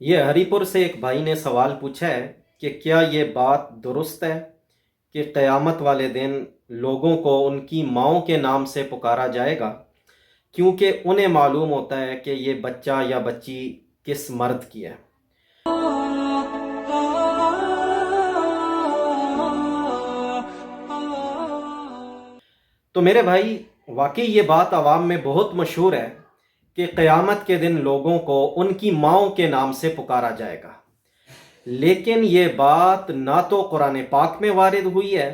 یہ ہری پور سے ایک بھائی نے سوال پوچھا ہے کہ کیا یہ بات درست ہے کہ قیامت والے دن لوگوں کو ان کی ماؤں کے نام سے پکارا جائے گا کیونکہ انہیں معلوم ہوتا ہے کہ یہ بچہ یا بچی کس مرد کی ہے۔ تو میرے بھائی، واقعی یہ بات عوام میں بہت مشہور ہے کہ قیامت کے دن لوگوں کو ان کی ماؤں کے نام سے پکارا جائے گا، لیکن یہ بات نہ تو قرآن پاک میں وارد ہوئی ہے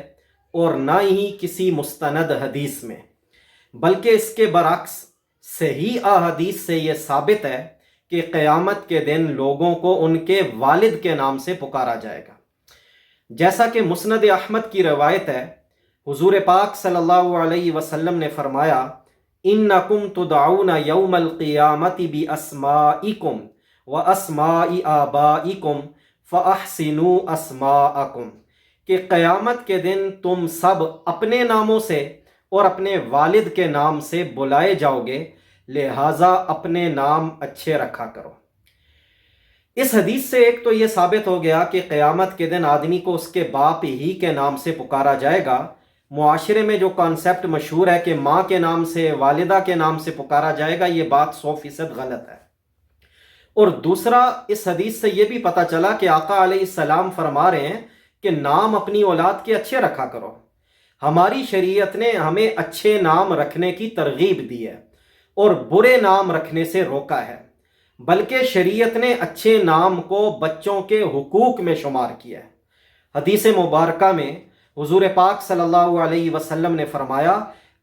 اور نہ ہی کسی مستند حدیث میں، بلکہ اس کے برعکس صحیح احادیث سے یہ ثابت ہے کہ قیامت کے دن لوگوں کو ان کے والد کے نام سے پکارا جائے گا۔ جیسا کہ مسند احمد کی روایت ہے، حضور پاک صلی اللہ علیہ وسلم نے فرمایا، اِنَّكُمْ تُدْعَوْنَ يَوْمَ الْقِيَامَةِ بِأَسْمَائِكُمْ وَأَسْمَاءِ آبَائِكُمْ فَأَحْسِنُوا أَسْمَاءَكُمْ، کہ قیامت کے دن تم سب اپنے ناموں سے اور اپنے والد کے نام سے بلائے جاؤ گے، لہٰذا اپنے نام اچھے رکھا کرو۔ اس حدیث سے ایک تو یہ ثابت ہو گیا کہ قیامت کے دن آدمی کو اس کے باپ ہی کے نام سے پکارا جائے گا۔ معاشرے میں جو کانسیپٹ مشہور ہے کہ ماں کے نام سے، والدہ کے نام سے پکارا جائے گا، یہ بات 100% غلط ہے۔ اور دوسرا، اس حدیث سے یہ بھی پتہ چلا کہ آقا علیہ السلام فرما رہے ہیں کہ نام اپنی اولاد کے اچھے رکھا کرو۔ ہماری شریعت نے ہمیں اچھے نام رکھنے کی ترغیب دی ہے اور برے نام رکھنے سے روکا ہے، بلکہ شریعت نے اچھے نام کو بچوں کے حقوق میں شمار کیا ہے۔ حدیث مبارکہ میں حضور پاک صلی اللہ علیہ وسلم نے فرمایا،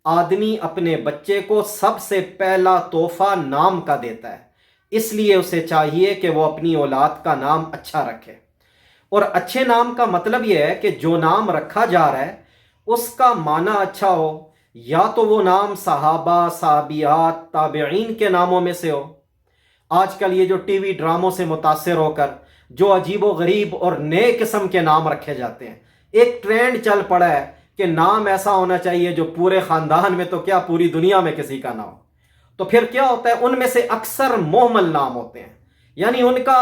آدمی اپنے بچے کو سب سے پہلا تحفہ نام کا دیتا ہے، اس لیے اسے چاہیے کہ وہ اپنی اولاد کا نام اچھا رکھے۔ اور اچھے نام کا مطلب یہ ہے کہ جو نام رکھا جا رہا ہے اس کا معنی اچھا ہو، یا تو وہ نام صحابہ، صحابیات، تابعین کے ناموں میں سے ہو۔ آج کل یہ جو ٹی وی ڈراموں سے متاثر ہو کر جو عجیب و غریب اور نئے قسم کے نام رکھے جاتے ہیں، ایک ٹرینڈ چل پڑا ہے کہ نام ایسا ہونا چاہیے جو پورے خاندان میں تو کیا پوری دنیا میں کسی کا نہ ہو۔ تو پھر کیا ہوتا ہے، ان میں سے اکثر مہمل نام ہوتے ہیں، یعنی ان کا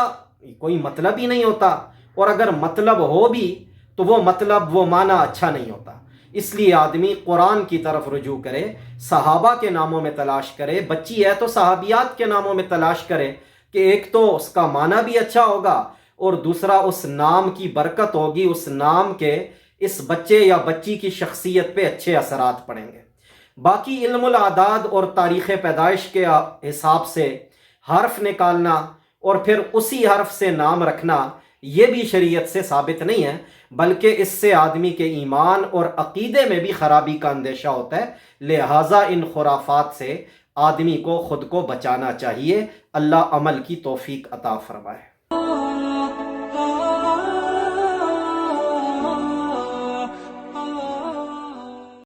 کوئی مطلب ہی نہیں ہوتا، اور اگر مطلب ہو بھی تو وہ مطلب، وہ معنی اچھا نہیں ہوتا۔ اس لیے آدمی قرآن کی طرف رجوع کرے، صحابہ کے ناموں میں تلاش کرے، بچی ہے تو صحابیات کے ناموں میں تلاش کرے کہ ایک تو اس کا معنی بھی اچھا ہوگا اور دوسرا اس نام کی برکت ہوگی، اس نام کے اس بچے یا بچی کی شخصیت پہ اچھے اثرات پڑیں گے۔ باقی علم الاعداد اور تاریخ پیدائش کے حساب سے حرف نکالنا اور پھر اسی حرف سے نام رکھنا، یہ بھی شریعت سے ثابت نہیں ہے، بلکہ اس سے آدمی کے ایمان اور عقیدے میں بھی خرابی کا اندیشہ ہوتا ہے۔ لہٰذا ان خرافات سے آدمی کو خود کو بچانا چاہیے۔ اللہ عمل کی توفیق عطا فرمائے۔